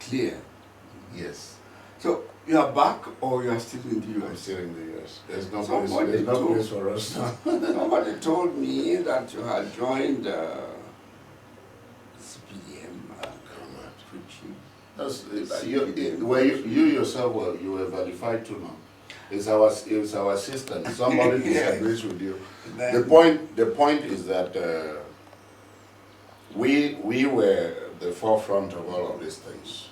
clear. Yes. So you are back or you are still in the I'm US? still in the US. There's no Somebody place for us now. Somebody told me that you had joined CPDM preaching. You yourself you were verified to know. It's our system. Somebody disagrees with you. Then, The point is that we were the forefront of all of these things.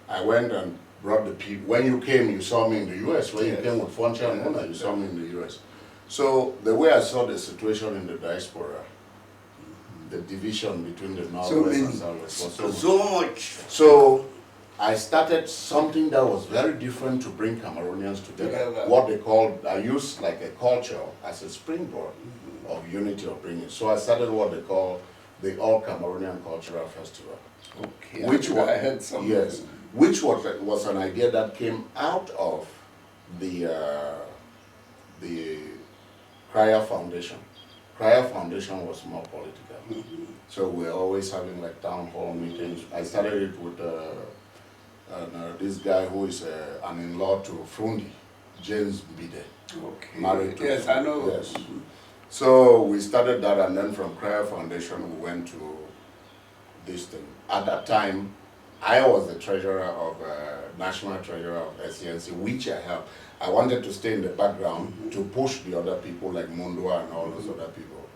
I went and brought the people. When you came, you saw me in the US. When you came with Foncha and Mona, you saw me in the US. So the way I saw the situation in the diaspora, the division between the Northwest and Southwest was so much. So I started something that was very different to bring Cameroonians together. What they called, I used like a culture as a springboard of unity of bringing. So I started what they call the All Cameroonian Cultural Festival. Okay, Which I had some. Yes, which was an idea that came out of the Cryer Foundation. Cryer Foundation was more political. So we're always having like town hall meetings. I started it with this guy who is an in-law to Frundi, James Bide. Okay. Married to Yes, I know. Yes. So we started that, and then from Cryer Foundation we went to this thing. At that time, I was the treasurer of national treasurer of SCNC, which I have. I wanted to stay in the background to push the other people like Mundua and all those other people,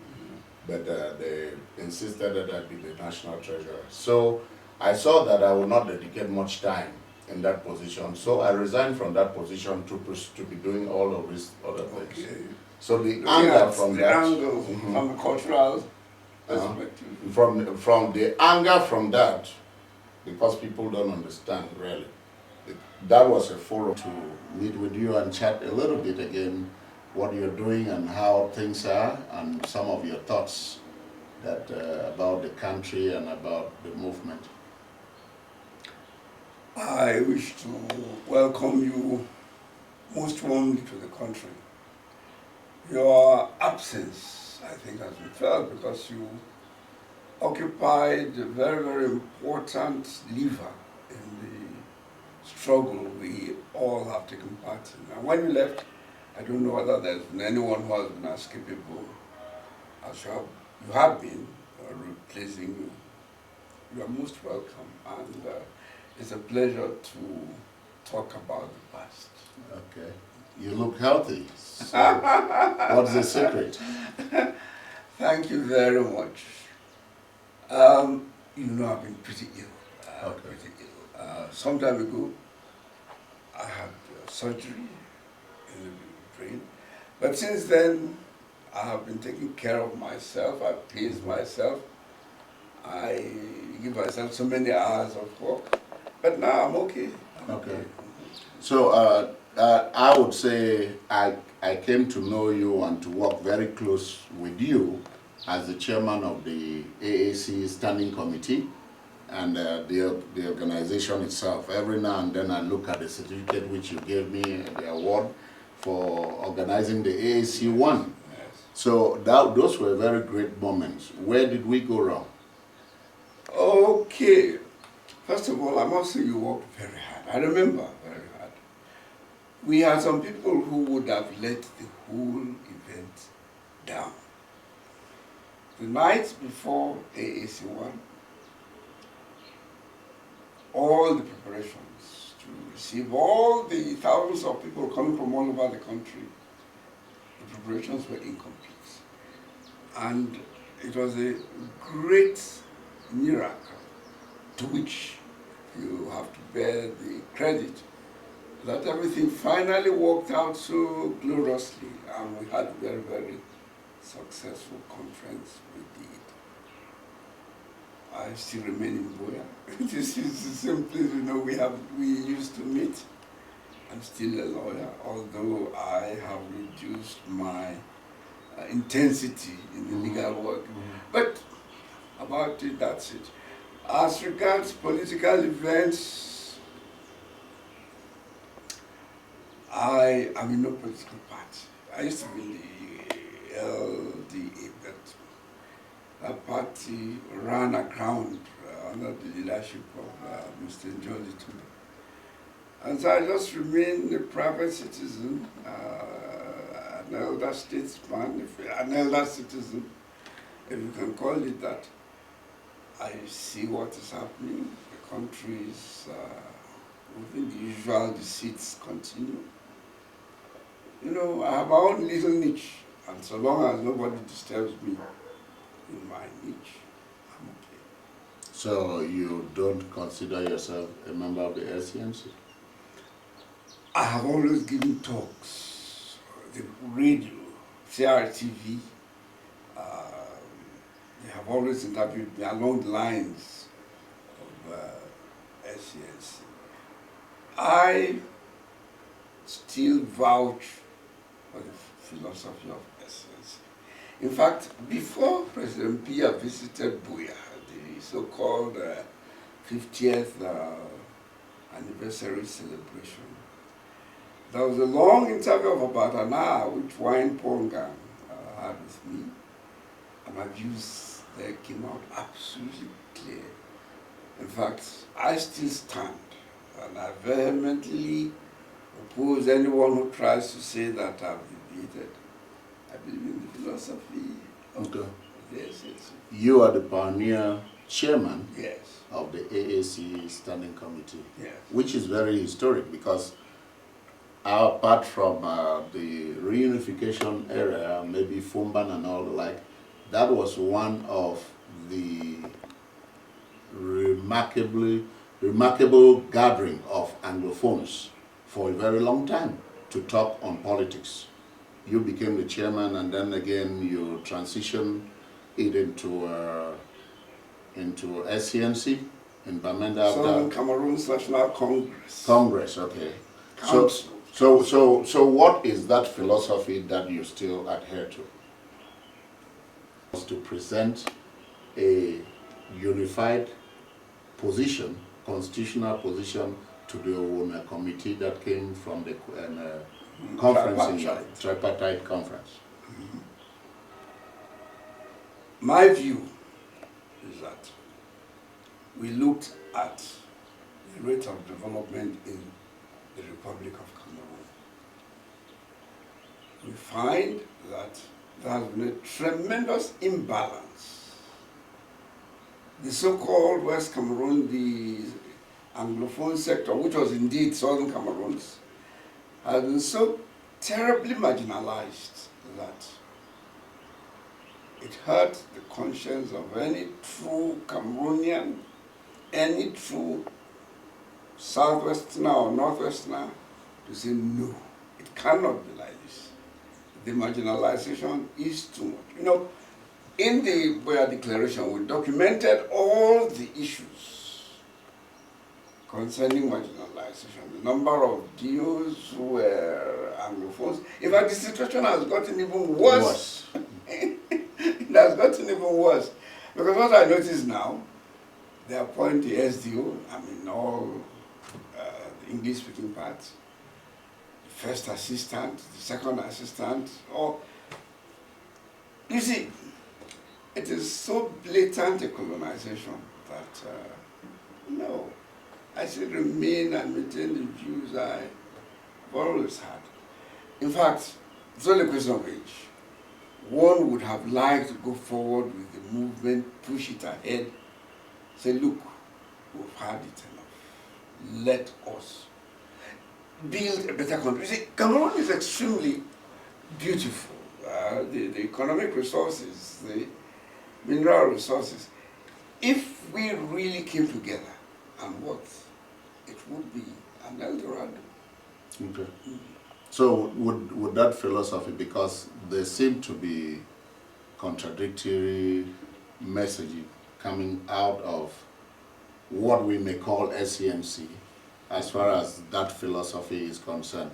but they insisted that I be the national treasurer. So I saw that I would not dedicate much time in that position, so I resigned from that position to be doing all of these other things. Okay. So the anger from that, angle from the cultural perspective. from the anger from that, because people don't understand really. That was a forum to meet with you and chat a little bit again, what you're doing and how things are, and some of your thoughts that about the country and about the movement. I wish to welcome you most warmly to the country. Your absence, I think, has been felt because you occupied a very, very important lever in the struggle we all have taken part in. And when you left, I don't know whether there's been anyone who has been as capable as you have been replacing you. You are most welcome, and it's a pleasure to talk about the past. Okay. You look healthy. So what's the secret? Thank you very much. You know, I've been pretty ill. Some time ago, I had surgery in the brain. But since then, I have been taking care of myself. I pace myself. I give myself so many hours of work. But now I'm okay. Okay. So I would say I came to know you and to work very close with you as the chairman of the AAC Standing Committee and the organization itself. Every now and then I look at the certificate which you gave me, the award for organizing the AAC 1. Yes. So those were very great moments. Where did we go wrong? Okay. First of all, I must say you worked very hard. I remember very hard. We had some people who would have let the whole event down. The night before AAC1, all the preparations to receive all the thousands of people coming from all over the country, the preparations were incomplete. And it was a great miracle to which you have to bear the credit that everything finally worked out so gloriously, and we had a very, very successful conference we did. I still remain in Boya. This is the same place we used to meet. I'm still a lawyer, although I have reduced my intensity in the legal work. But about it, that's it. As regards political events, I am in no political party. I used to be in the LDA, but that party ran aground under the leadership of Mr. Njoli Tube. And so I just remain a private citizen, an elder statesman, an elder citizen, if you can call it that. I see what is happening. The country is within the usual deceits continue. You know, I have my own little niche, and so long as nobody disturbs me in my niche, I'm okay. So you don't consider yourself a member of the SCNC? I have always given talks, the radio, CRTV, they have always interviewed me along the lines of SCNC. I still vouch for the philosophy of SCNC. In fact, before President Biya visited Buea, the so-called 50th anniversary celebration, there was a long interview of about an hour which Wine Ponga had with me, and my views there came out absolutely clear. In fact, I still stand, and I vehemently oppose anyone who tries to say that I've deviated. I believe in the philosophy of the SCNC. You are the pioneer chairman Yes. of the AAC Standing Committee, Yes. which is very historic because apart from the reunification era, maybe Fumban and all the like, that was one of the remarkable gathering of Anglophones for a very long time to talk on politics. You became the chairman, and then again you transitioned it into SCNC in Bamenda. Southern Cameroon's National Congress. Congress, okay. Council. So what is that philosophy that you still adhere to? Was to present a unified position, constitutional position, to the committee that came from the conference, tripartite conference. Mm-hmm. My view is that we looked at the rate of development in the Republic of Cameroon. We find that there has been a tremendous imbalance. The so-called West Cameroon, the Anglophone sector, which was indeed Southern Cameroon's, has been so terribly marginalized that it hurt the conscience of any true Cameroonian, any true Southwesterner or Northwesterner to say no, it cannot be like this. The marginalization is too much. You know, in the Buea Declaration, we documented all the issues concerning marginalization, the number of DOs who were Anglophones. In fact, the situation has gotten even worse. It has gotten even worse. Because what I notice now, they appoint the SDO, I mean all the English-speaking parts, the first assistant, the second assistant, or you see, it is so blatant a colonization that no, I should remain and maintain the views I've always had. In fact, it's only a question of age. One would have liked to go forward with the movement, push it ahead, say, look, we've had it enough. Let us build a better country. You see, Cameroon is extremely beautiful. The economic resources, the mineral resources. If we really came together and worked, it would be an Eldorado. Okay. So would that philosophy, because there seem to be contradictory messaging coming out of what we may call SCNC, as far as that philosophy is concerned.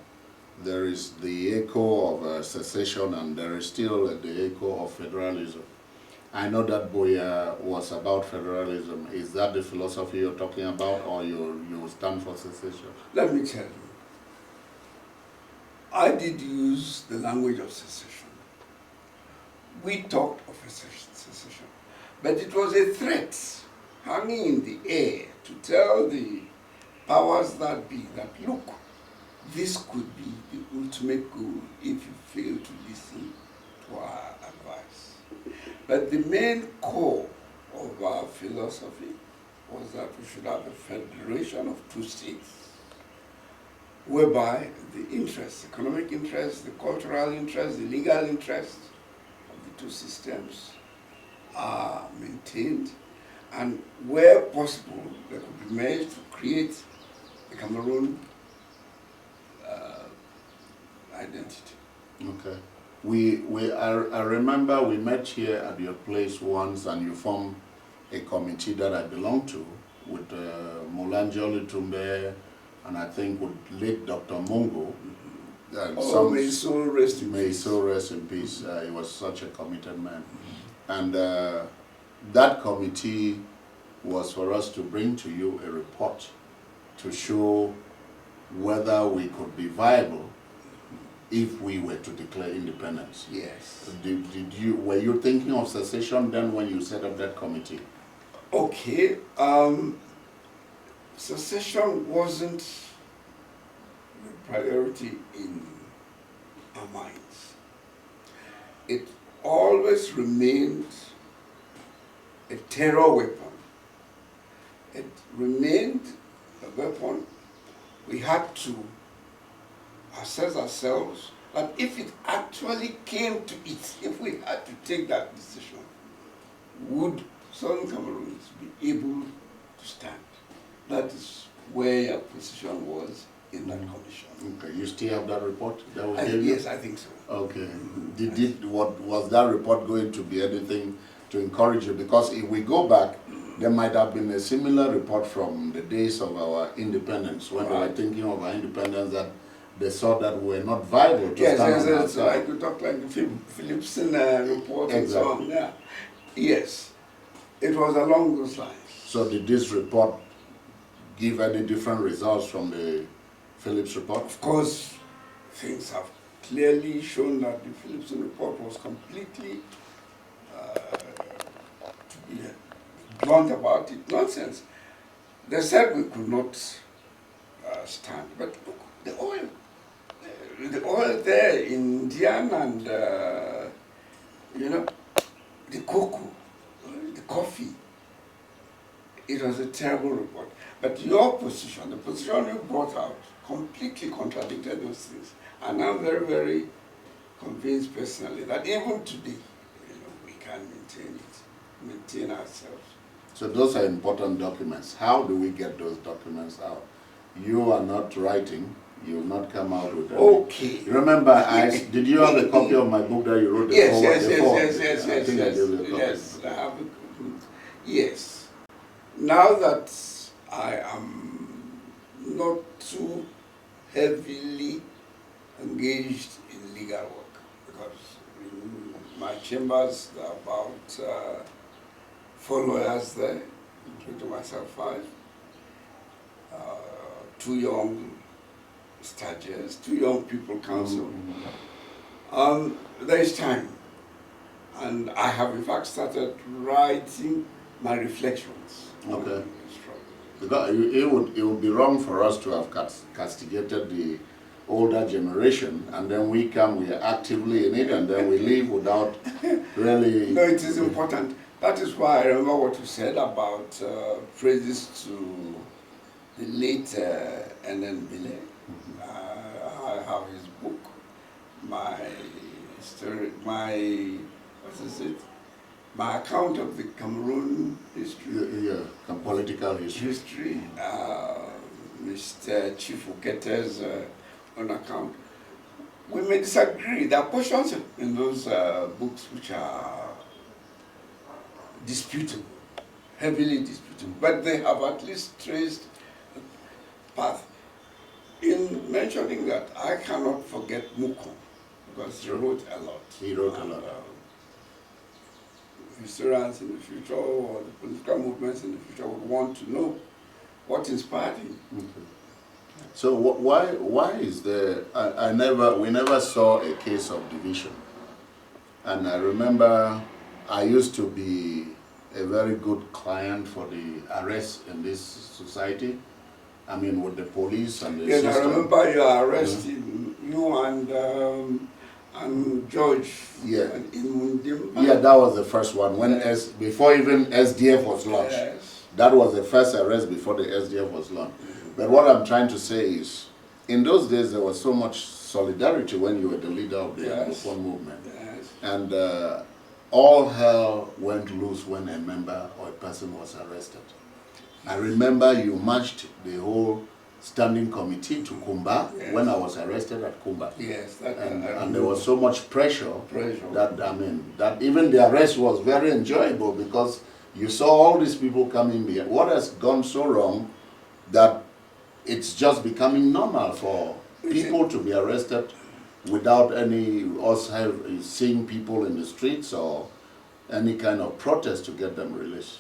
There is the echo of secession, and there is still the echo of federalism. I know that Buea was about federalism. Is that the philosophy you're talking about, or you stand for secession? Let me tell you, I did use the language of secession. We talked of secession, but it was a threat hanging in the air to tell the powers that be that, look, this could be the ultimate goal if you fail to listen to our advice. But the main core of our philosophy was that we should have a federation of two states, whereby the interests, economic interests, the cultural interests, the legal interests of the two systems are maintained, and where possible, they could be made to create the Cameroon identity. Okay. I remember we met here at your place once, and you formed a committee that I belong to with Molanjoli Tumbe, and I think with late Dr. Mungo. May his soul rest in peace. May his soul rest in peace. He was such a committed man. And that committee was for us to bring to you a report to show whether we could be viable if we were to declare independence. Yes. Were you thinking of secession then when you set up that committee? Okay. Secession wasn't the priority in our minds. It always remained a terror weapon. It remained a weapon. We had to assess ourselves that if it actually came to it, if we had to take that decision, would Southern Cameroons be able to stand? That is where our position was in that commission. Okay, you still have that report? Yes, I think so. Okay. Was that report going to be anything to encourage you? Because if we go back, there might have been a similar report from the days of our independence, when they were thinking of our independence, that they saw that we were not viable to stand on yes, so I could talk like the Philipson report and so on. Yeah. Yes, it was along those lines. So did this report give any different results from the Phillips report? Of course, things have clearly shown that the Philipson report was completely, to be blunt about it, nonsense. They said we could not stand, but look, the oil there in Dian and, the cocoa, the coffee, it was a terrible report. But your position, the position you brought out, completely contradicted those things. And I'm very, very convinced personally that even today, we can maintain ourselves. So those are important documents. How do we get those documents out? You are not writing. You will not come out with them. Okay. Remember, did you have a copy of my book that you wrote? Yes. I think I gave you a copy. Yes, I have a copy. Yes. Now that I am not too heavily engaged in legal work, because in my chambers there are about 4 lawyers there, including myself 5, 2 young stagiaires, 2 young people counsel. There is time, and I have in fact started writing my reflections. Okay. Because it would be wrong for us to have castigated the older generation, and then we are actively in it, and then we leave without really... No, it is important. That is why I remember what you said about praises to the late N.N. Bile. I have his book, my account of the Cameroon history. Political history. Mr. Chief Okete's on account. We may disagree. There are portions in those books which are disputable, heavily disputable, but they have at least traced the path. In mentioning that, I cannot forget Muko, because he wrote a lot. He wrote a lot. Historians in the future, or the political movements in the future, would want to know what inspired him. Okay. So why is there? We never saw a case of division, and I remember I used to be a very good client for the arrest in this society. I mean, with the police and the Yes, system. I remember you arrested you and George. Yeah. In Mundim. Yeah, that was the first one. When before even SDF was launched. Yes. That was the first arrest before the SDF was launched. But what I'm trying to say is, in those days there was so much solidarity when you were the leader of the Anglophone movement. Yes. And all hell went loose when a member or a person was arrested. I remember you marched the whole standing committee to Kumba when I was arrested at Kumba. Yes. And there was so much pressure that, I mean, that even the arrest was very enjoyable because you saw all these people coming here. What has gone so wrong that it's just becoming normal for people to be arrested without any seeing people in the streets or any kind of protest to get them released?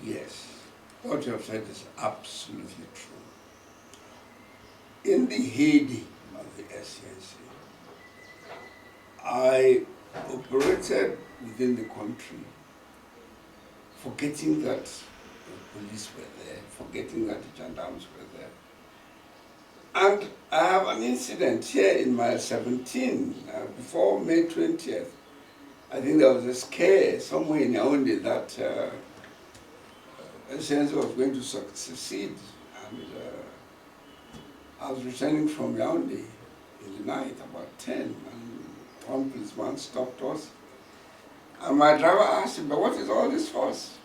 Yes. What you have said is absolutely true. In the heyday of the SCNC, I operated within the country, forgetting that the police were there, forgetting that the gendarmes were there. And I have an incident here in mile 17, before May 20th. I think there was a scare somewhere in Yaoundé that SCNC was going to succeed. And I was returning from Yaoundé in the night, about 10, and one policeman stopped us. And my driver asked him, "But what is all this fuss?"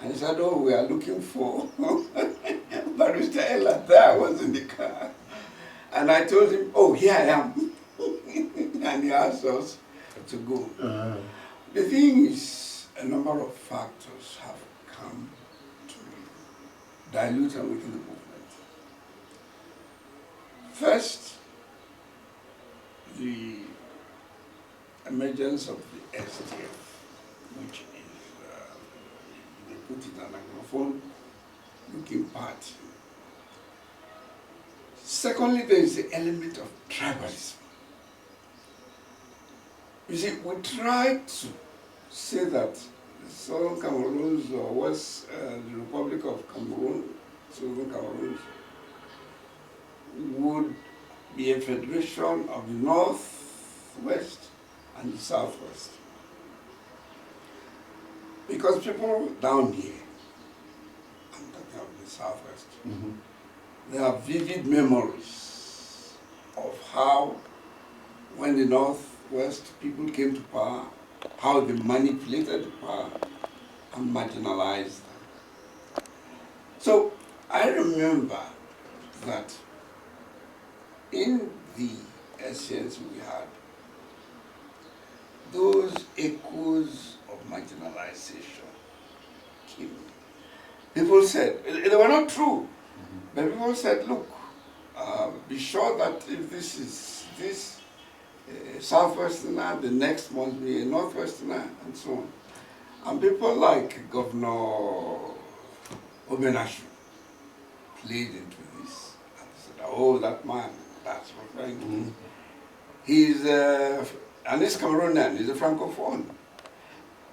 And he said, "Oh, we are looking for Barrister Elad." There I was in the car. And I told him, "Oh, here I am." And he asked us to go. The thing is, a number of factors have come to dilute and weaken the movement. First, the emergence of the SDF, which is, they put it an Anglophone-looking party. Secondly, there is the element of tribalism. You see, we try to say that the Southern Cameroons or West, the Republic of Cameroon, Southern Cameroons, would be a federation of the Northwest and the Southwest. Because people down here, I'm talking of the Southwest, they have vivid memories of how, when the Northwest people came to power, how they manipulated the power and marginalized them. So I remember that in the SCNC we had those echoes of marginalization came. People said, they were not true, but people said, look, be sure that if this is this Southwesterner, the next must be a Northwesterner, and so on. And people like Governor Obenashu played into this and said, oh, that man, that's referring to him. He's an East Cameroonian, he's a Francophone.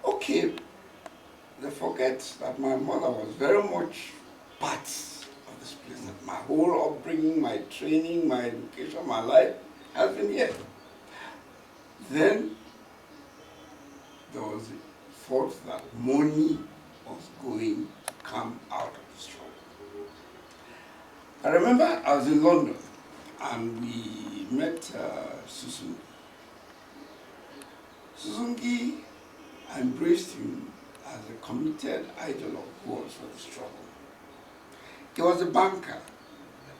Okay, they forget that my mother was very much part of this place. That my whole upbringing, my training, my education, my life has been here. Then there was a thought that money was going to come out of the struggle. I remember I was in London and we met Susungi. Susungi embraced him as a committed idol of goals for the struggle. He was a banker,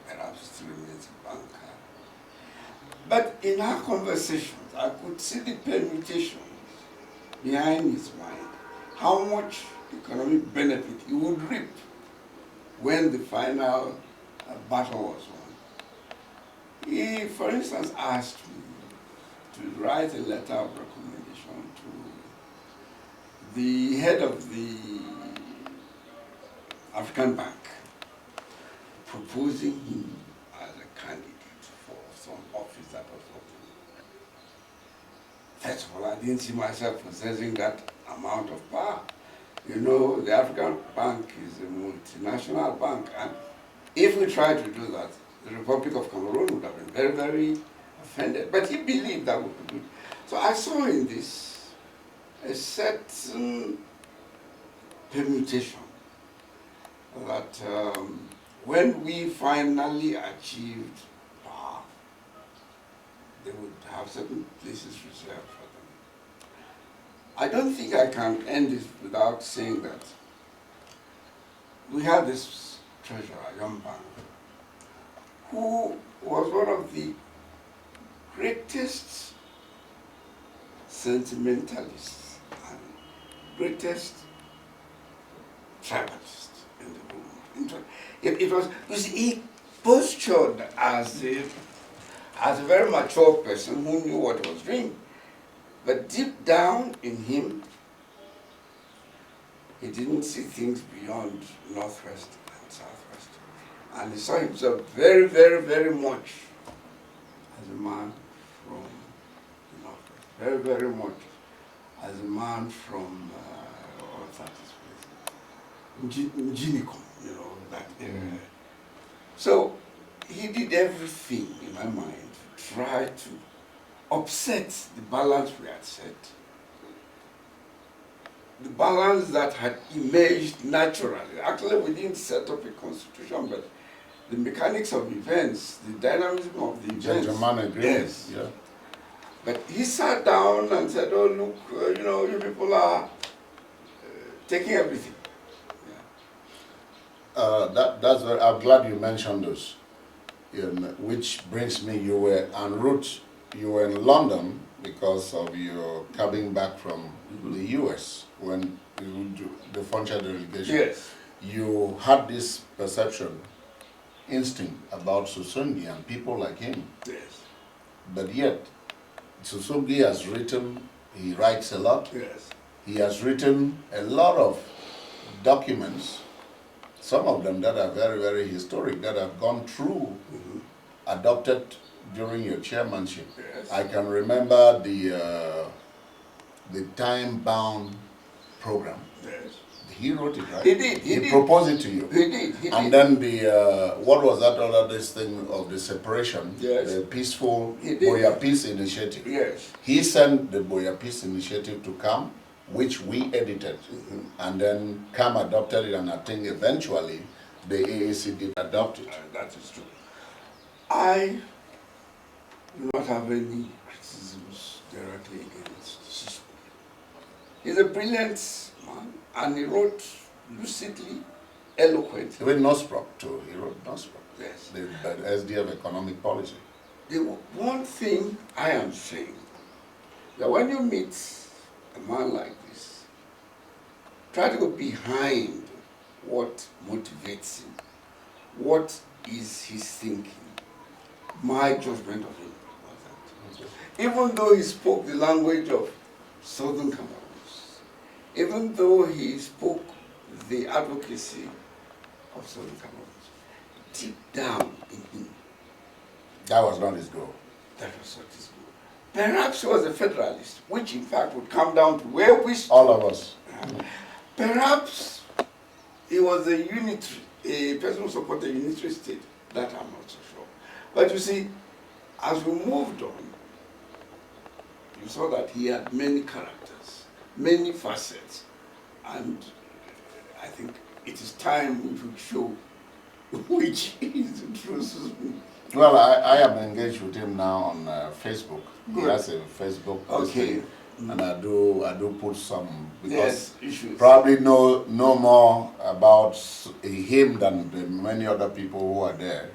perhaps still remains a banker. But in our conversations, I could see the permutations behind his mind, how much economic benefit he would reap when the final battle was won. He, for instance, asked me to write a letter of recommendation to the head of the African Bank, proposing him as a candidate for some office that was open. First of all, I didn't see myself possessing that amount of power. You know, the African Bank is a multinational bank, and if we try to do that, the Republic of Cameroon would have been very, very offended. But he believed that we could do it. So I saw in this a certain permutation that when we finally achieved power, they would have certain places reserved for them. I don't think I can end this without saying that we had this treasurer, Yombang, who was one of the greatest sentimentalists and greatest tribalists in the world. It was, you see, he postured as a very mature person who knew what he was doing. But deep down in him, he didn't see things beyond Northwest and Southwest. And he saw himself very, very, very much as a man from the Northwest. Very, very much as a man from, what's that place? Njinikom, you know, that area. So he did everything, in my mind, to try to upset the balance we had set. The balance that had emerged naturally. Actually, we didn't set up a constitution, but the mechanics of events, the dynamism of the events. Gentleman agreement. Yes. Yeah. But he sat down and said, oh, look, you know, you people are taking everything. That's very, I'm glad you mentioned this. Which brings me, you were en route, you were in London because of your coming back from the US when you do the frontier delegation. Yes. You had this perception, instinct about Susungi and people like him. Yes. But yet, Susungi has written, he writes a lot. Yes. He has written a lot of documents, some of them that are very, very historic, that have gone through, adopted during your chairmanship. Yes. I can remember the time-bound program. Yes. He wrote it, right? He did. He did. Proposed it to you. He did. And then the what was that other this thing of the separation? Yes. The peaceful He did. Boya Peace Initiative. Yes. He sent the Boya Peace Initiative to come, which we edited, and then CAM adopted it, and I think eventually the AAC did adopt it. That is true. I do not have any criticisms directly against Sissoco. He's a brilliant man, and he wrote lucidly, eloquently. Even Nosprop too, he wrote Nosprop. Yes. The SDF economic policy. The one thing I am saying, that when you meet a man like this, try to go behind what motivates him, what is his thinking. My judgment of him was that. Even though he spoke the language of Southern Cameroons, even though he spoke the advocacy of Southern Cameroons, deep down in him, That was not his goal. that was what his goal. Perhaps he was a federalist, which in fact would come down to where we stood. All of us. Perhaps he was a person who supported a unitary state. That I'm not so sure. But you see, as we moved on, you saw that he had many characters, many facets, and I think it is time we should show which is the truth. Well, I am engaged with him now on Facebook. He Good. has a Facebook Okay. posting, and I do put some, because Yes, issues. probably know more about him than the many other people who are there,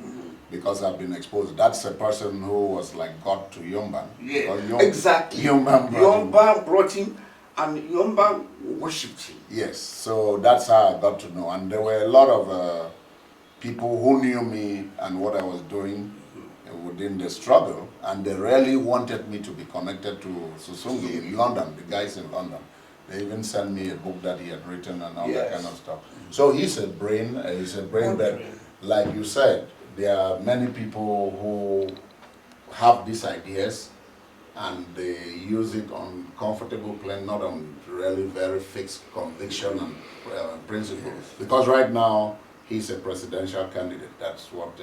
because I've been exposed. That's a person who was like God to Yomban. Yeah, Because exactly. Yomban brought him, and Yomban worshipped him. Yes, so that's how I got to know. And there were a lot of people who knew me and what I was doing within the struggle, and they really wanted me to be connected to Susungi in London, the guys in London. They even sent me a book that he had written and all that Yes. kind of stuff. So he's a brain, but like you said, there are many people who have these ideas, and they use it on comfortable plane, not on really very fixed conviction and principle. Yes. Because right now, he's a presidential candidate. That's what...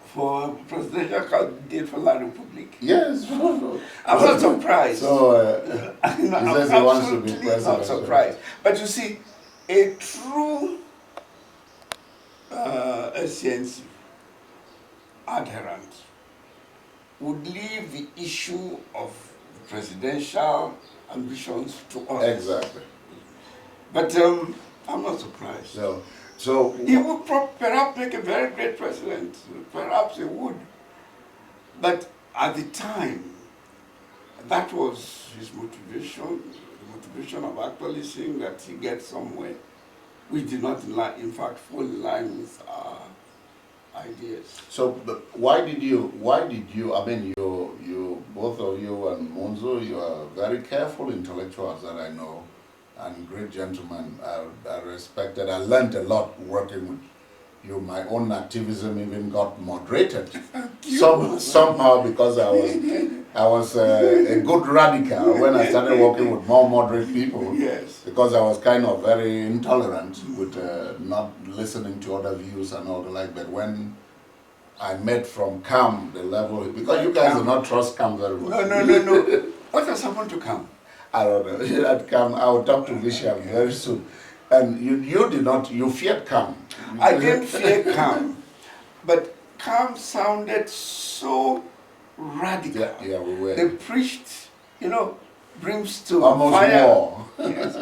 For presidential candidate for La Republic. Yes. I'm not surprised. So, I'm he says he wants to be absolutely president. not surprised. But you see, a true SCNC adherent would leave the issue of presidential ambitions to others. Exactly. But I'm not surprised. So He would perhaps make a very great president. Perhaps he would. But at the time, that was his motivation, the motivation of actually seeing that he gets somewhere, which did not, in fact, fall in line with our ideas. So, but why did you, I mean, you, both of you and Monzo, you are very careful intellectuals that I know, and great gentlemen. I respected, I learned a lot working with you. My own activism even got moderated. Somehow, because I was a good radical when I started working with more moderate people. Yes. Because I was kind of very intolerant with not listening to other views and all the like. But when I met from CAM, the level, because you guys do not trust CAM very much. No. What has happened to CAM? I don't know. At CAM, I will talk to Vishal very soon. And you did not, you feared CAM. I didn't fear CAM, but CAM sounded so radical. Yeah, we were. They preached, brimstone, Almost fire. war. Yes.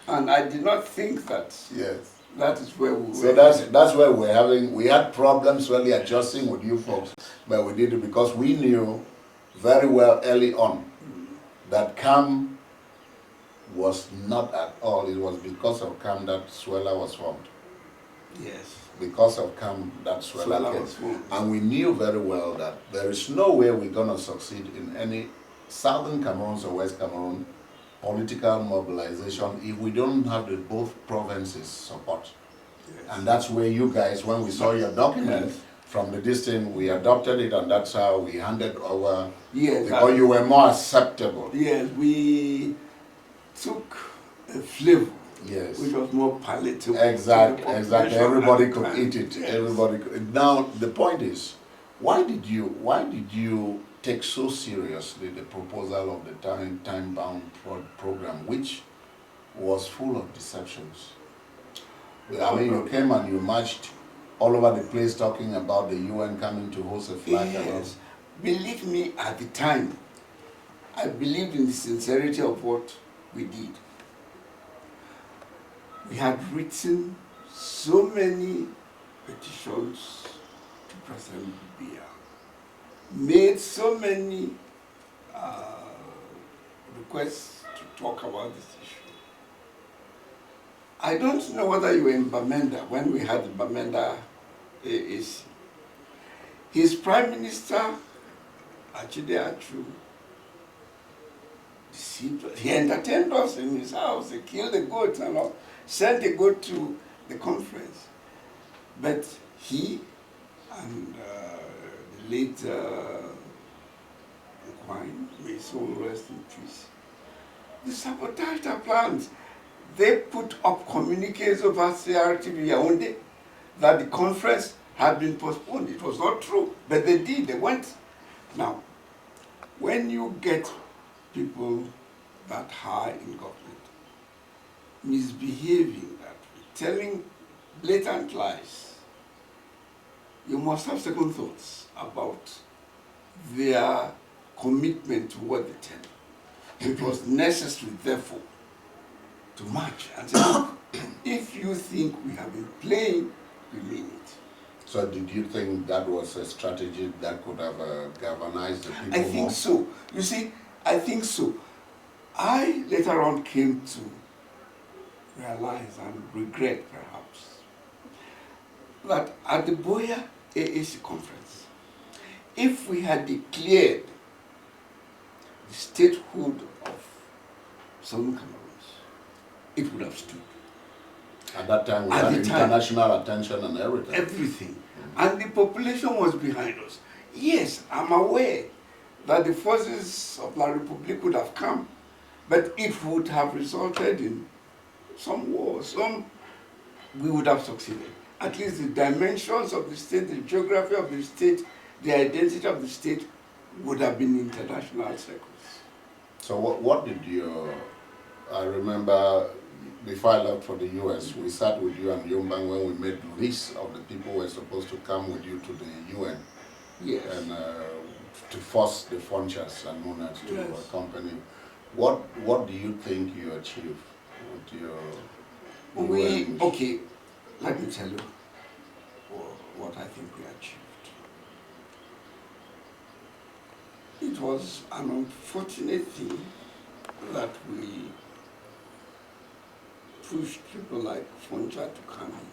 And I did not think that Yes. that is where we were. So that's where we had problems really adjusting with you folks, but we did it because we knew very well early on that CAM was not at all, it was because of CAM that Swella was formed. Yes. Because of CAM that Swella came. was formed. And we knew very well that there is no way we're going to succeed in any Southern Cameroon or West Cameroon political mobilization if we don't have the both provinces support. Yes. And that's where you guys, when we saw your document, Yes. from the distance, we adopted it, and that's how we handed over. Yes. Because you were more acceptable. Yes, we took a flavor Yes. which was more palatable. Exactly. to the population Everybody at the could time. eat it. Yes. Everybody could. Now the point is, why did you take so seriously the proposal of the time-bound program, which was full of deceptions? I mean, you came and you marched all over the place talking about the UN coming to host a flag. Yes. Believe me, at the time, I believed in the sincerity of what we did. We had written so many petitions to President Biya, made so many requests to talk about this issue. I don't know whether you were in Bamenda when we had the Bamenda AAC. His Prime Minister, Achide Achu, deceived us. He entertained us in his house. He killed a goat and all, sent a goat to the conference. But he and the late Quine, may his soul rest in peace, they sabotaged our plans. They put up communiques over CRTV Yaoundé that the conference had been postponed. It was not true, but they did. They went. Now, when you get people that high in government misbehaving that way, telling blatant lies, you must have second thoughts about their commitment to what they tell you. It was necessary, therefore, to march and say, look, if you think we have been playing, we mean it. So did you think that was a strategy that could have galvanized the people I think more? so. You see, I think so. I later on came to realize and regret, perhaps, that at the Boya AAC conference, if we had declared the statehood of Southern Cameroons, it would have stood. At that time, we At had the time. international attention and everything. Everything. And the population was behind us. Yes, I'm aware that the forces of La Republique would have come, but it would have resulted in some war, we would have succeeded. At least the dimensions of the state, the geography of the state, the identity of the state would have been international circles. So what did you, I remember before I left for the US, we sat with you and Yombang when we made lists of the people who were supposed to come with you to the UN. Yes. And to force the Funchas and Monarchs to Yes. accompany. What do you think you achieved with your UN? Okay, let me tell you what I think we achieved. It was an unfortunate thing that we pushed people like Funcha to come in.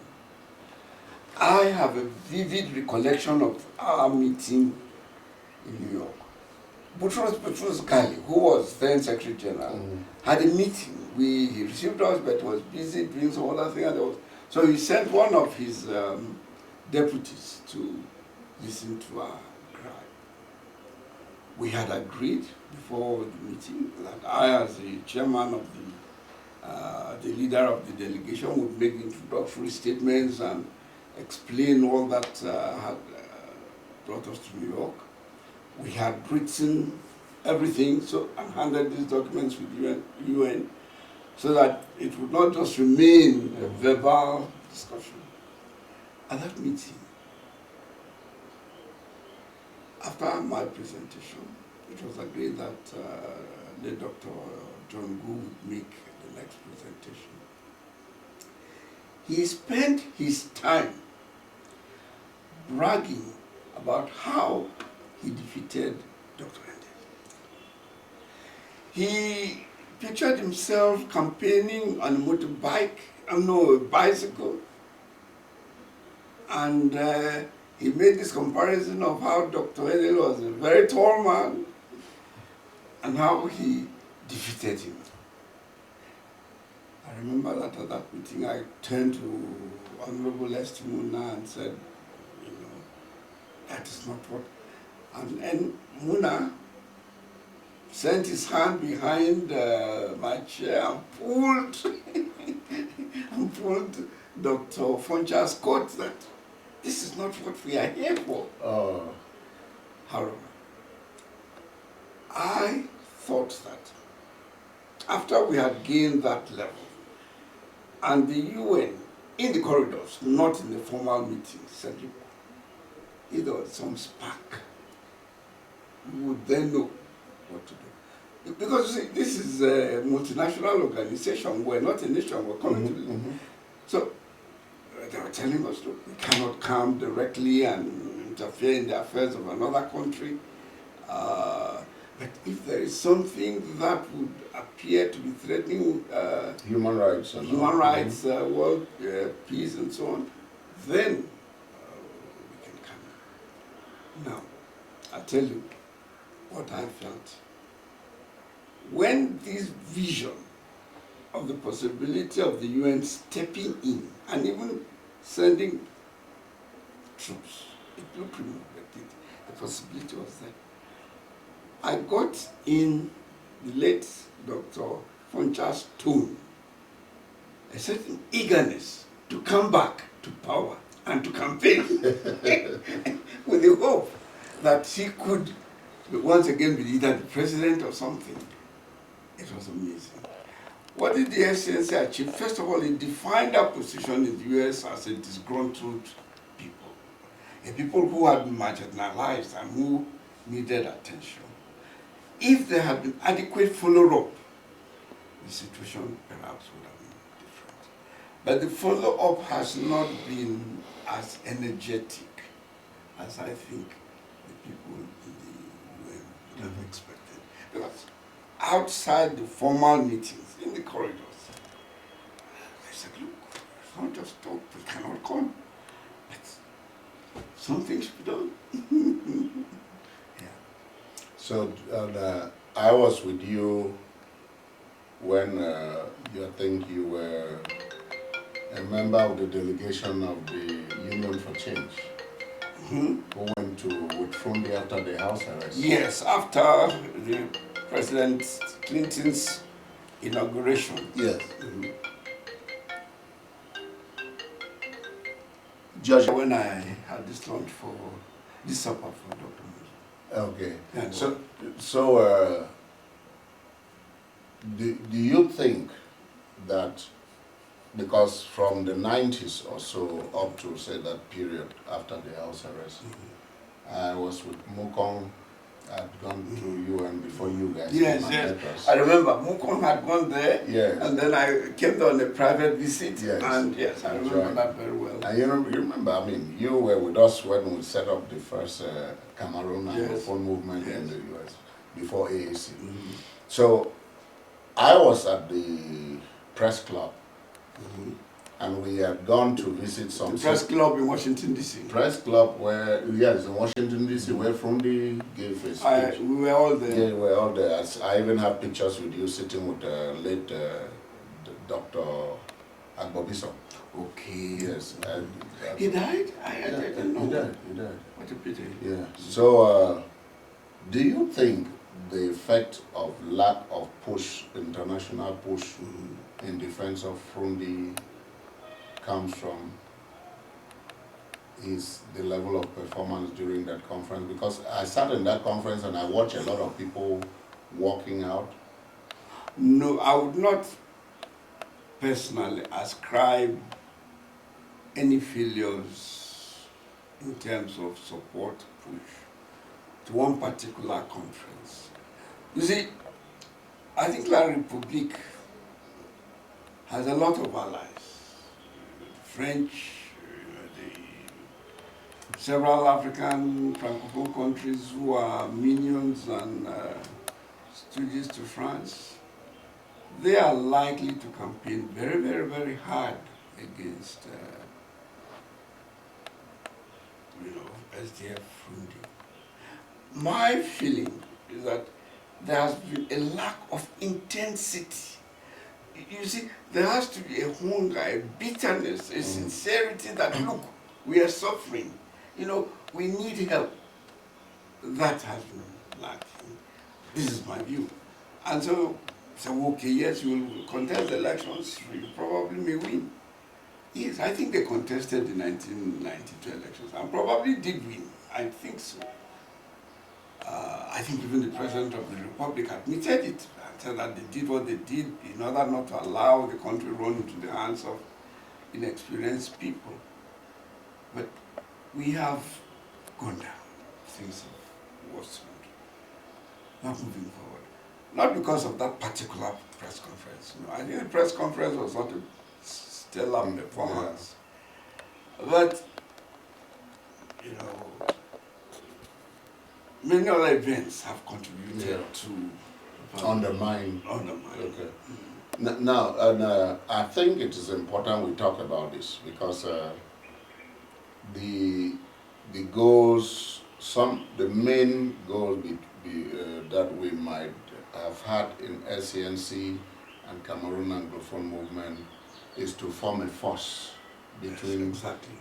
I have a vivid recollection of our meeting in New York. Boutros Ghali, who was then Secretary General, had a meeting. He received us, but was busy doing some other thing. So he sent one of his deputies to listen to our cry. We had agreed before the meeting that I, as the chairman of the leader of the delegation, would make introductory statements and explain all that had brought us to New York. We had written everything and handed these documents with UN so that it would not just remain a verbal discussion. At that meeting, after my presentation, it was agreed that the Dr. John Gu would make the next presentation. He spent his time bragging about how he defeated Dr. Endel. He pictured himself campaigning on a motorbike, a bicycle, and he made this comparison of how Dr. Endel was a very tall man and how he defeated him. I remember that at that meeting I turned to Honorable Muna and said, that is not what. And Muna sent his hand behind my chair and pulled Dr. Foncha's coat that this is not what we are here for. However, I thought that after we had gained that level, and the UN in the corridors, not in the formal meetings, said, look, if there was some spark, we would then know what to do. Because you see, this is a multinational organization, we're not a nation, we're coming to live. So they were telling us, look, we cannot come directly and interfere in the affairs of another country. But if there is something that would appear to be threatening human rights, world peace and so on, then we can come. Now, I'll tell you what I felt. When this vision of the possibility of the UN stepping in and even sending troops, it looked remote, but the possibility was there. I got in the late Dr. Foncha's tone a certain eagerness to come back to power and to campaign with the hope that he could once again be either the president or something. It was amazing. What did the SCNC achieve? First of all, it defined our position in the US as a disgruntled people, a people who had been marginalized and who needed attention. If there had been adequate follow-up, the situation perhaps would have been different. But the follow-up has not been as energetic as I think the people in the UN would have expected. Because outside the formal meetings, in the corridors, they said, look, it's not just talk, we cannot come. But something should be done. So I was with you when I think you were a member of the delegation of the Union for Change. who went to with Frundi after the house arrest. Yes, after the President Clinton's inauguration. Yes. Judge, when I had this lunch for this supper for Dr. Musa. Okay. Yeah, So, do you think that because from the 90s or so up to say that period after the house arrest, I was with Mukong. I'd gone to UN before you guys. Yes, came and yes. met us. I remember Mukong had gone there, Yes. and then I came on a private visit, Yes. and yes, I That's remember right. that very well. And you remember, I mean, you were with us when we set up the first Cameroon Yes. Anglophone movement in Yes. the US before AAC. Mhm. So I was at the press club, and we had gone to visit some The press club in Washington, D.C. press club where, yes, in Washington DC, where Frundi gave a speech. We were all there. Yeah, we were all there. I even have pictures with you sitting with late Dr. Agbobiso. Okay. Yes. He died? I didn't know. He died. He died. What a pity. Yeah. So, do you think the effect of lack of push, international push, in defense of Frundi comes from the level of performance during that conference? Because I sat in that conference and I watched a lot of people walking out. No, I would not personally ascribe any failures in terms of support push to one particular conference. You see, I think La République has a lot of allies. French, several African Francophone countries who are minions and stooges to France. They are likely to campaign very, very, very hard against, SDF Frundi. My feeling is that there has been a lack of intensity. You see, there has to be a hunger, a bitterness, a sincerity that, look, we are suffering. We need help. That has been lacking. This is my view. And so, okay, yes, you will contest the elections, you probably may win. Yes, I think they contested the 1992 elections and probably did win. I think so. I think even the President of the Republic admitted it and said that they did what they did in order not to allow the country run into the hands of inexperienced people. But we have gone down. Things have worsened. Not moving forward. Not because of that particular press conference. I think the press conference was not a stellar performance. But, many other events have contributed to Undermine. Okay. Now, and I think it is important we talk about this because the main goal that we might have had in SCNC and Cameroon Anglophone movement is to form a force between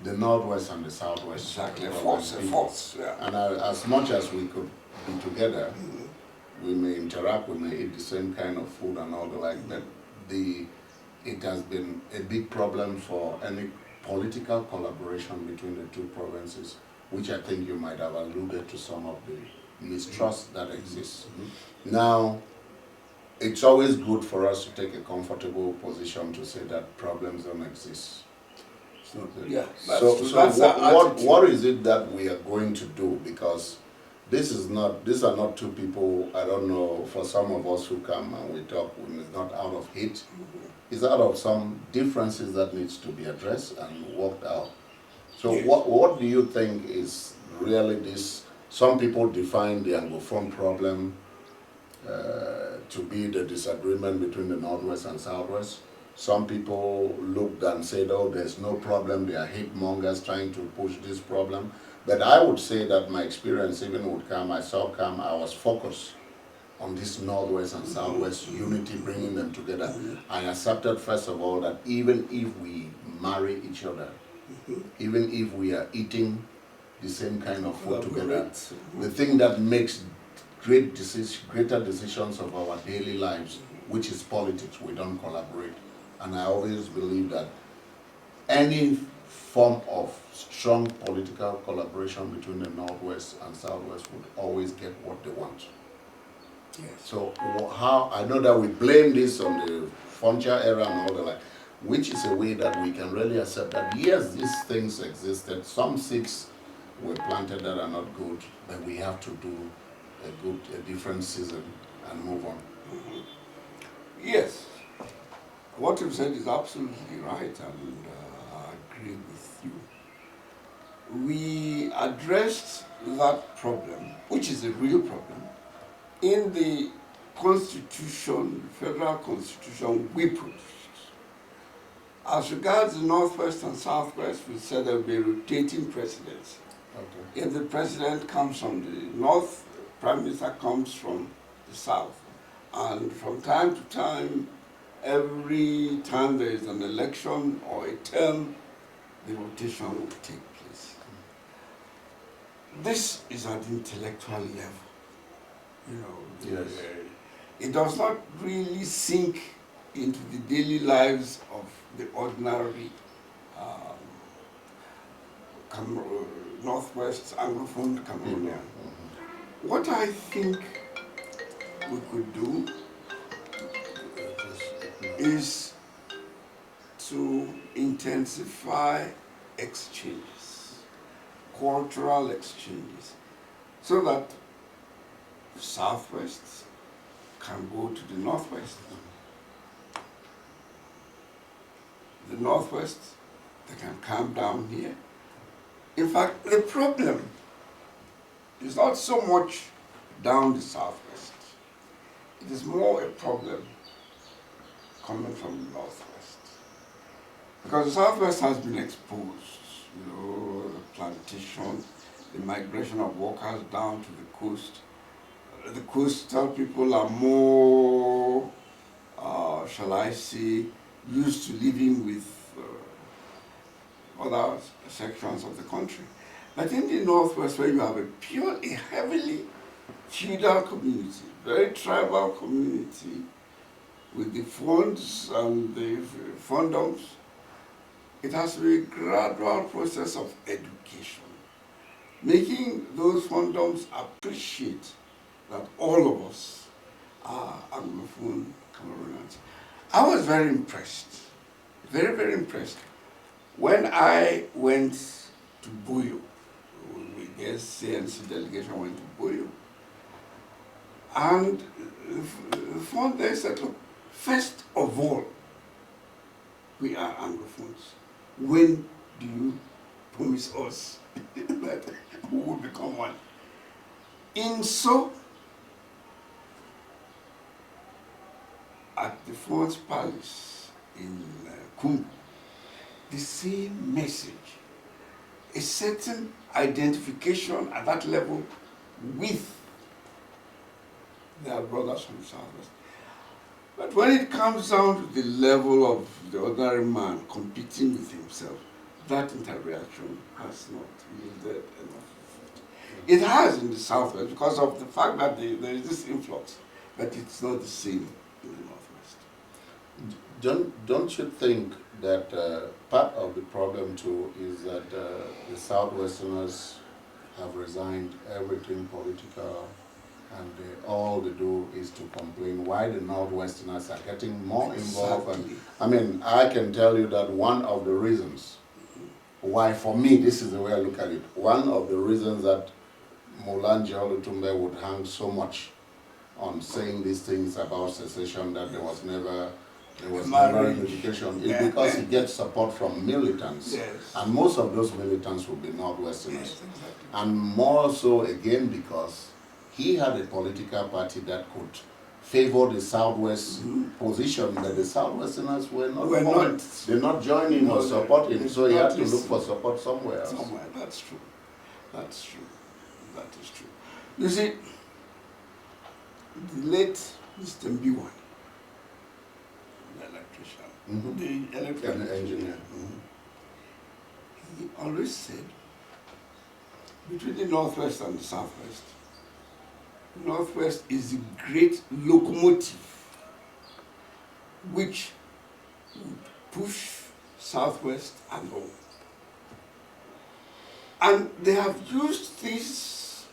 the Northwest and the Southwest. Exactly, a force, yeah. And as much as we could be together, we may interact, we may eat the same kind of food and all the like, but it has been a big problem for any political collaboration between the two provinces, which I think you might have alluded to some of the mistrust that exists. Now, it's always good for us to take a comfortable position to say that problems don't exist. Yeah, what is it that we are going to do? Because these are not two people, I don't know, for some of us who come and we talk, it's not out of hate. It's out of some differences that needs to be addressed and worked out. So yes. What do you think is really this? Some people define the Anglophone problem to be the disagreement between the Northwest and Southwest. Some people looked and said, oh, there's no problem, they are hate mongers trying to push this problem. But I would say that my experience even would come, I was focused on this Northwest and Southwest unity, bringing them together. I accepted, first of all, that even if we marry each other, even if we are eating the same kind of food together. Collaborate. The thing that makes greater decisions of our daily lives, which is politics, we don't collaborate. And I always believe that any form of strong political collaboration between the Northwest and Southwest would always get what they want. Yes. So how, I know that we blame this on the frontier era and all that, like, which is a way that we can really accept that yes, these things existed, some seeds were planted that are not good, but we have to do a different season and move on. Yes. What you've said is absolutely right, and I agree with you. We addressed that problem, which is a real problem, in the Constitution, Federal Constitution we produced. As regards the Northwest and Southwest, we said there will be a rotating presidency. Okay. If the president comes from the North, the Prime Minister comes from the South. And from time to time, every time there is an election or a term, the rotation will take place. This is at the intellectual level. You know, Yes. it does not really sink into the daily lives of the ordinary Northwest Anglophone Cameroonian. What I think we could do is to intensify exchanges, cultural exchanges, so that the Southwest can go to the Northwest. The Northwest, they can come down here. In fact, the problem is not so much down the Southwest. It is more a problem coming from the Northwest. Because the Southwest has been exposed, you know, the plantation, the migration of workers down to the coast. The coastal people are more, shall I say, used to living with other sections of the country. But in the Northwest, where you have a heavily feudal community, very tribal community, with the funds and the fundums, it has to be a gradual process of education, making those fundums appreciate that all of us are Anglophone Cameroonians. I was very impressed, very, very impressed, when I went to Buyo. The SCNC delegation went to Buyo. And the fund there said, look, first of all, we are Anglophones. When do you promise us that we will become one? In so, at the Ford's Palace in Kumbu, the same message, a certain identification at that level with their brothers from the Southwest. But when it comes down to the level of the ordinary man competing with himself, that interaction has not yielded enough. It has in the Southwest because of the fact that there is this influx, but it's not the same in the Northwest. Don't you think that part of the problem too is that the Southwesterners have resigned everything political, and all they do is to complain why the Northwesterners are getting more involved? Exactly. And I mean, I can tell you that one of the reasons why, for me, this is the way I look at it, one of the reasons that Mulanje Olutumbe would hang so much on saying these things about secession, that there was never unification, is because he gets support from militants. Yes. And most of those militants will be Northwesterners. Yes, exactly. And more so again because he had a political party that could favor the Southwest position, but the Southwesterners were not, they're not joining or supporting, so he had to look for support somewhere else. Somewhere, that's true. That's true. That is true. You see, the late Mr. Mbiwan, the electrician, the electrical engineer, he always said between the Northwest and the Southwest. The Northwest is the great locomotive which would push Southwest along. And they have used this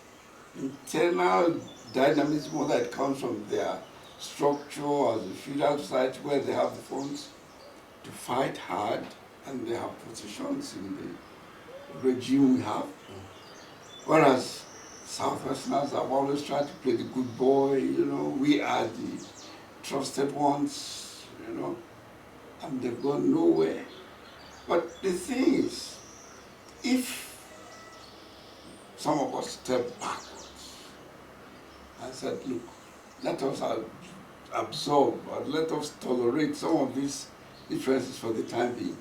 internal dynamism that comes from their structure as a feudal society where they have the funds to fight hard and they have positions in the regime we have. Whereas Southwesterners have always tried to play the good boy, we are the trusted ones, and they've gone nowhere. But the thing is, if some of us step backwards and said, look, let us absorb or let us tolerate some of these differences for the time being.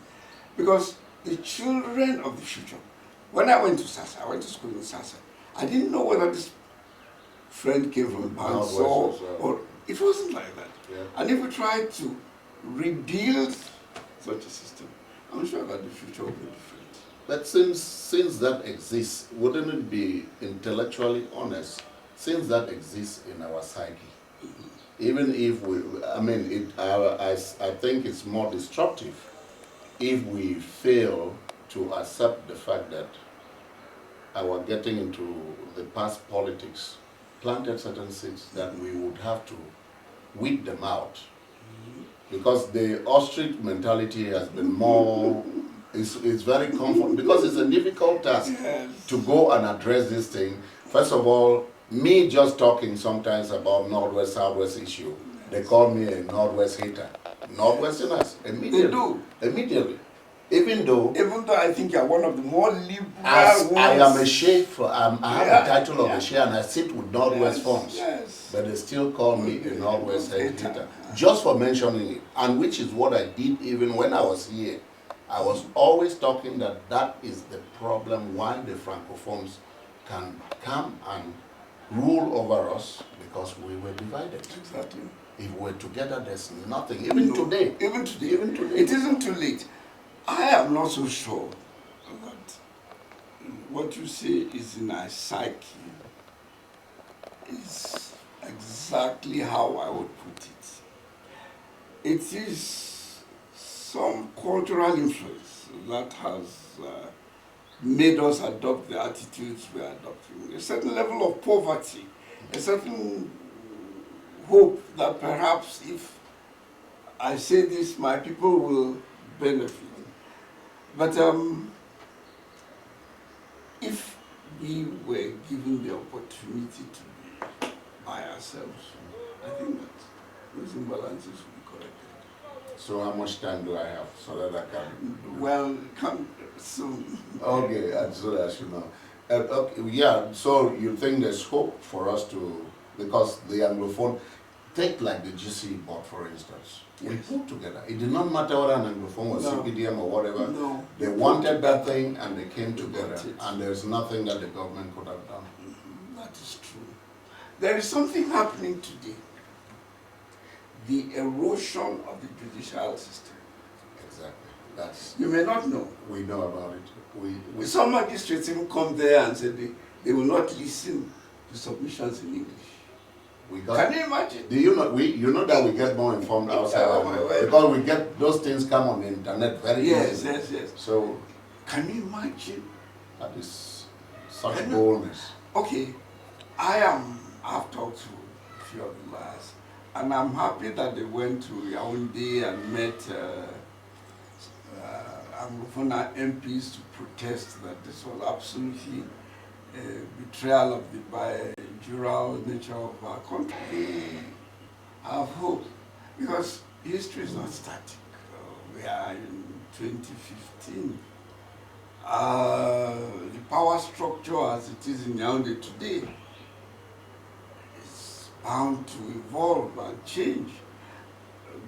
Because the children of the future, when I went to SASA, I went to school in SASA, I didn't know whether this friend came from Banso or it wasn't like that. Yeah. And if we try to rebuild such a system, I'm sure that the future will be different. But since that exists, wouldn't it be intellectually honest, since that exists in our psyche, even if I think it's more destructive if we fail to accept the fact that our getting into the past politics planted certain seeds that we would have to weed them out. Because the ostrich mentality has been more, it's very comfortable, because it's a difficult task to go and address this thing. First of all, me just talking sometimes about Northwest, Southwest issue, they call me a Northwest hater. Northwesterners, immediately. They do. Immediately. Even though I think you're one of the more liberal as ones. I am a share, I have a title of a share and I sit with Northwest Funds. Yes. But they still call me a Northwest hater. Just for mentioning it. And which is what I did even when I was here. I was always talking that is the problem why the Francophones can come and rule over us, because we were divided. Exactly. If we're together, there's nothing. Even today. Even today. It isn't too late. I am not so sure that what you say is in our psyche is exactly how I would put it. It is some cultural influence that has made us adopt the attitudes we are adopting. A certain level of poverty, a certain hope that perhaps if I say this, my people will benefit. But if we were given the opportunity to be by ourselves, I think that those imbalances will be corrected. So how much time do I have so that I can? Well, come soon. Okay, and so that you know. Okay, yeah, so you think there's hope for us to, because the Anglophone, take like the GC board for instance. We put together. It did not matter whether an Anglophone was CPDM or whatever. No. They wanted that thing and they came together. And there's nothing that the government could have done. That is true. There is something happening today. The erosion of the judicial system. Exactly. You may not know. We know about it. Some magistrates even come there and say they will not listen to submissions in English. Can you imagine? Do you know you know that we get more informed outside because we get those things come on the internet very easily. Yes. So can you imagine? That is such boldness. Okay, I've talked to a few of the lawyers, and I'm happy that they went to Yaoundé and met Anglophone MPs to protest that this was absolutely a betrayal of the bijural nature of our country. I have hope, because history is not static. We are in 2015. The power structure as it is in Yaoundé today is bound to evolve and change.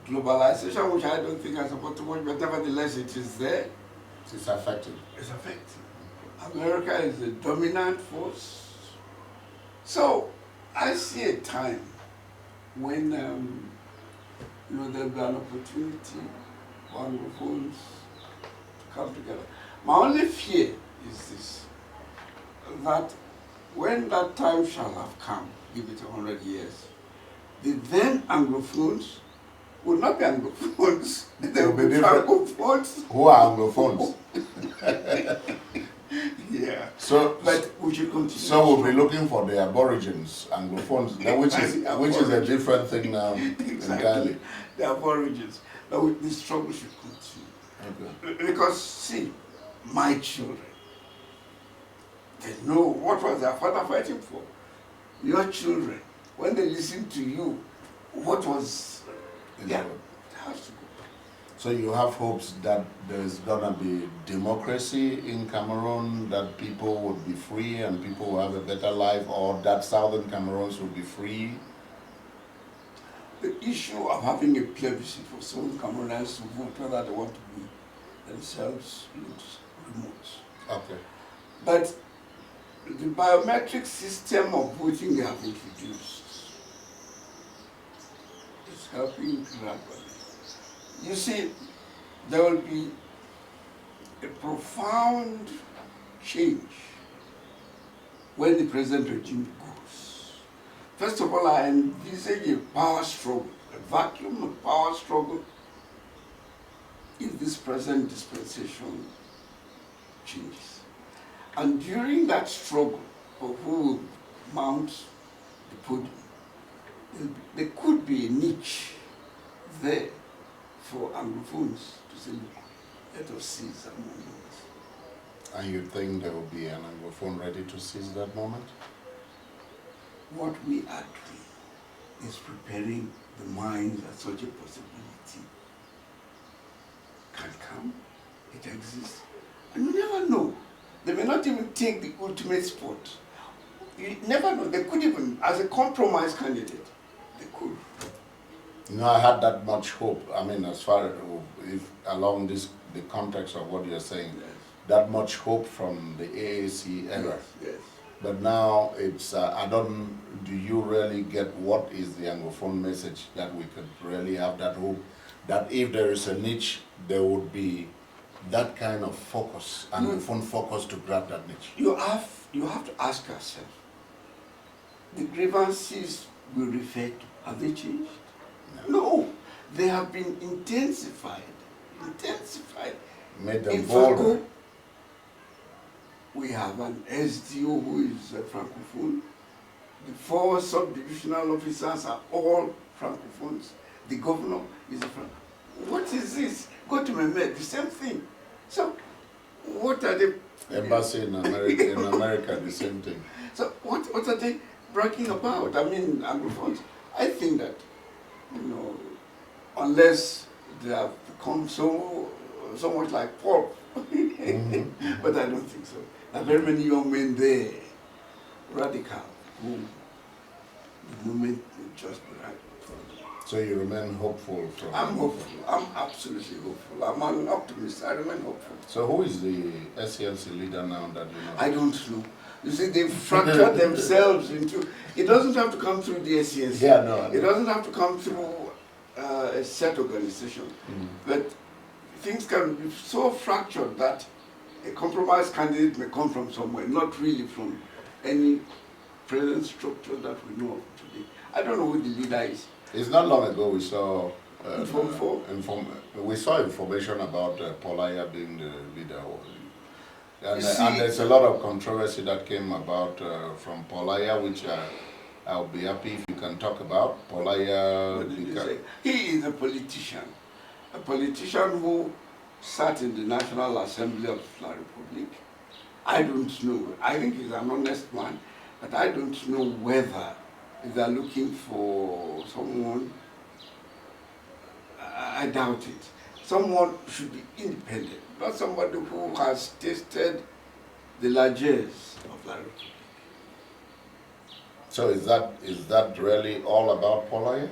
Globalization, which I don't think I support too much, but nevertheless it is there. It's affected. It's affected. America is the dominant force. So I see a time when there'll be an opportunity for Anglophones to come together. My only fear is this. that when that time shall have come, give it 100 years, the then Anglophones will not be Anglophones, they will be Francophones. Who are Anglophones? Yeah. So, but we should continue. So we'll be looking for the Aborigines, Anglophones, which is a different thing now entirely. The Aborigines. But the struggle should continue. Okay. Because, see, my children, they know what was their father fighting for. Your children, when they listen to you, what was... Yeah, it has to go. So you have hopes that there's gonna be democracy in Cameroon, that people would be free and people will have a better life, or that southern Cameroons will be free? The issue of having a plebiscite for southern Cameroonians to vote whether they want to be themselves looks remote. Okay. But the biometric system of voting they have introduced is helping gradually. You see, there will be a profound change when the present regime goes. First of all, I envisage a power struggle, a vacuum of power struggle if this present dispensation changes. And during that struggle of who will mount the podium, there could be a niche there for Anglophones to say, look, let us seize that moment. And you think there will be an Anglophone ready to seize that moment? What we are doing is preparing the minds that such a possibility can come, it exists, and you never know. They may not even take the ultimate spot. You never know. They could even, as a compromise candidate, they could. You know, I had that much hope. I mean, as far as if along the context of what you're saying, Yes. that much hope from the AAC era. Yes, yes. But now it's, do you really get what is the Anglophone message that we could really have that hope that if there is a niche, there would be that kind of focus, Anglophone focus to grab that niche? You have to ask yourself, the grievances we refer to, have they changed? No, they have been intensified. Made them In bolder. Faco, we have an SDO who is a Francophone. The 4 sub-divisional officers are all Francophones. The governor is a Francophone. What is this? Go to Mehmet, the same thing. So, what are they? Embassy in America, the same thing. So, what are they bragging about? I mean, Anglophones. I think that, you know, unless they have become so much like Paul, but I don't think so. There are very many young men there, radical, who the moment will just be right for them. So you remain hopeful? I'm hopeful. I'm absolutely hopeful. I'm an optimist. I remain hopeful. So who is the SCNC leader now that you know? I don't know. You see, they've fractured themselves into... It doesn't have to come through the SCNC. Yeah, no. It doesn't have to come through a set organization. But things can be so fractured that a compromise candidate may come from somewhere, not really from any present structure that we know of today. I don't know who the leader is. It's not long ago we saw we saw information about Polaya being the leader. And there's a lot of controversy that came about from Polaya, which I'll be happy if you can talk about. Polaya... He is a politician who sat in the National Assembly of the Republic. I don't know. I think he's an honest man, but I don't know whether if they're looking for someone. I doubt it. Someone should be independent, not somebody who has tasted the largesse of La Republic. So is that really all about Polaya?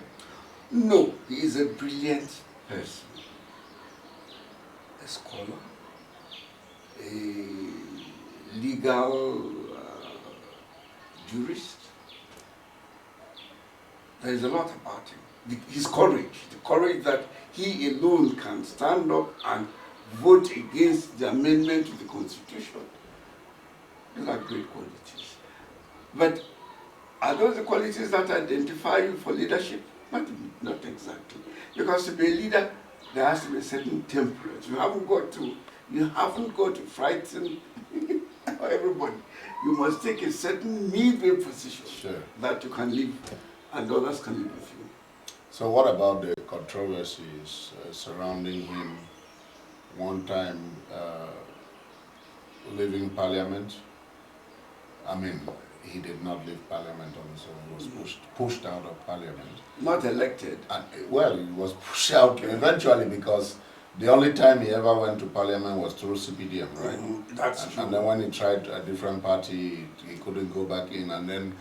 No, he is a brilliant person, a scholar, a legal jurist. There is a lot about him. His courage, the courage that he alone can stand up and vote against the amendment to the Constitution. Those are great qualities. But are those the qualities that identify you for leadership? Not exactly. Because to be a leader, there has to be a certain temperament. You haven't got to frighten everybody. You must take a certain midway position that you can live and others can live with you. So what about the controversies surrounding him one time leaving Parliament? I mean, he did not leave Parliament on his own. He was pushed out of Parliament. Not elected. And, well, he was pushed out eventually because the only time he ever went to Parliament was through CPDM, right? That's true. And then when he tried a different party, he couldn't go back in, and then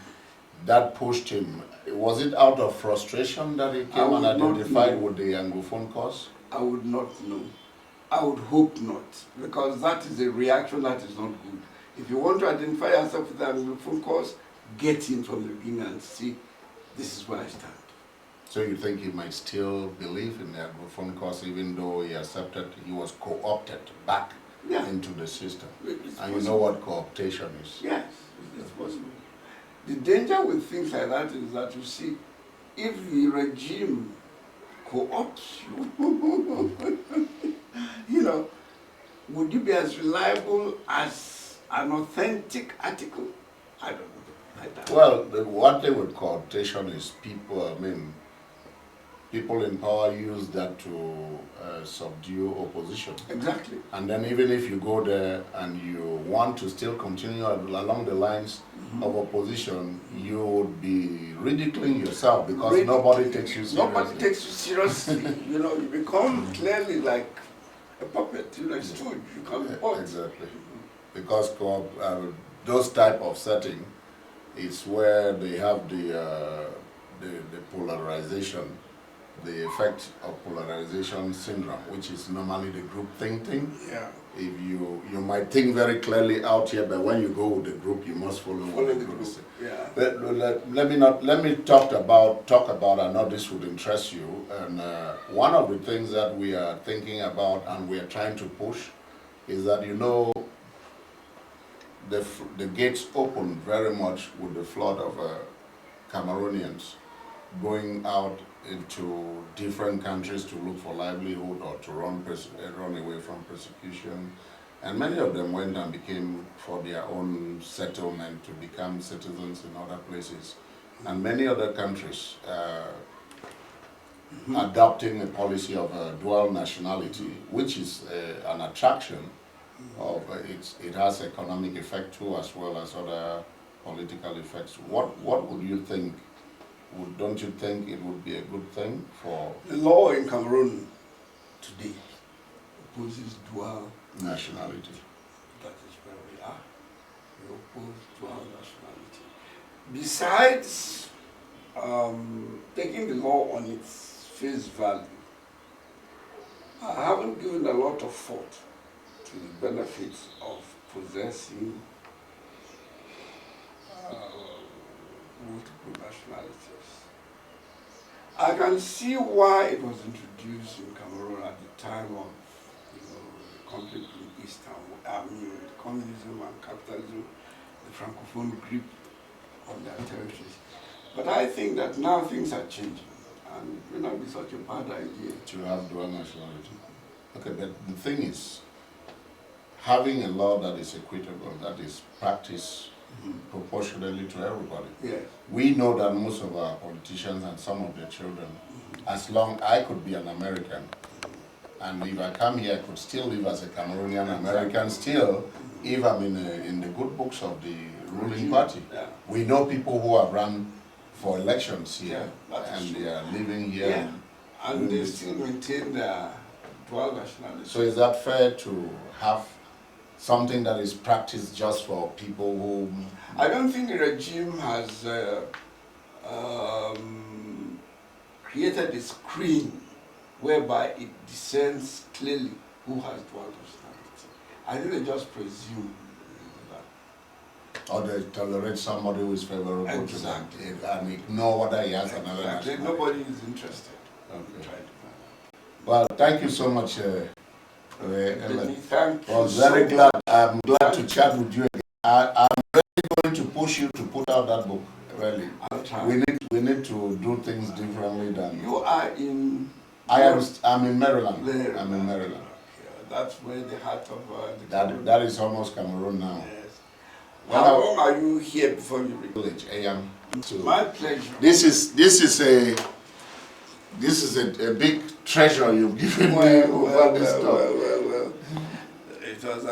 that pushed him. Was it out of frustration that he came and identified with the Anglophone cause? I would not know. I would hope not, because that is a reaction that is not good. If you want to identify yourself with the Anglophone cause, get in from the beginning and see, this is where I stand. So you think he might still believe in the Anglophone cause even though he accepted he was co-opted back into the system? And you know what co-optation is? Yes, it's possible. The danger with things like that is that you see, if the regime co-opts you, you know, would you be as reliable as an authentic article? I don't know. I doubt. Well, one thing with co-optation is people in power use that to subdue opposition. Exactly. And then even if you go there and you want to still continue along the lines of opposition, you would be ridiculing yourself because nobody takes you seriously. Nobody takes you seriously. You know, you become clearly like a puppet, you know, a stooge. You become a puppet. Exactly. Because those type of setting is where they have the polarization, the effect of polarization syndrome, which is normally the group thinking. Yeah. If you might think very clearly out here, but when you go with the group, you must follow what the group is. Yeah. But let me talk about. I know this would interest you. And one of the things that we are thinking about and we are trying to push is that the gates opened very much with the flood of Cameroonians going out into different countries to look for livelihood or to run away from persecution. And many of them went and became for their own settlement to become citizens in other places. And many other countries adopting a policy of dual nationality, which is an attraction of it has economic effect too, as well as other political effects. What would you think? Don't you think it would be a good thing for the law in Cameroon today opposes dual nationality? That is where we are. We oppose dual nationality. Besides taking the law on its face value, I haven't given a lot of thought to the benefits of possessing multiple nationalities. I can see why it was introduced in Cameroon at the time of the conflict in East communism and capitalism, the Francophone grip on their territories. But I think that now things are changing and it may not be such a bad idea. To have dual nationality. Okay, but the thing is, having a law that is equitable, that is practiced proportionally to everybody. Yes. We know that most of our politicians and some of their children, as long I could be an American, and if I come here, I could still live as a Cameroonian American still, if I'm in the good books of the ruling party. Yeah. We know people who have run for elections here, and they are living here. Yeah. And they still maintain their dual nationality. So is that fair to have something that is practiced just for people who... I don't think the regime has created a screen whereby it discerns clearly who has dual nationality. I think they just presume that. Or they tolerate somebody who is favorable to them and ignore whether he has another nationality. Nobody is interested. Okay. Try to find out. Well, thank you so much, Elad. Thank you. I was very glad. I'm glad to chat with you again. push you to put out that book. Really, I'll try. we need to do things differently than. You are in. I'm in Maryland. Maryland. I'm in Maryland. Yeah, that's where the heart of That is almost Cameroon now. Yes. How long are you here before you reach? Village, AM. My pleasure. This is a big treasure you've given me over this stuff. It was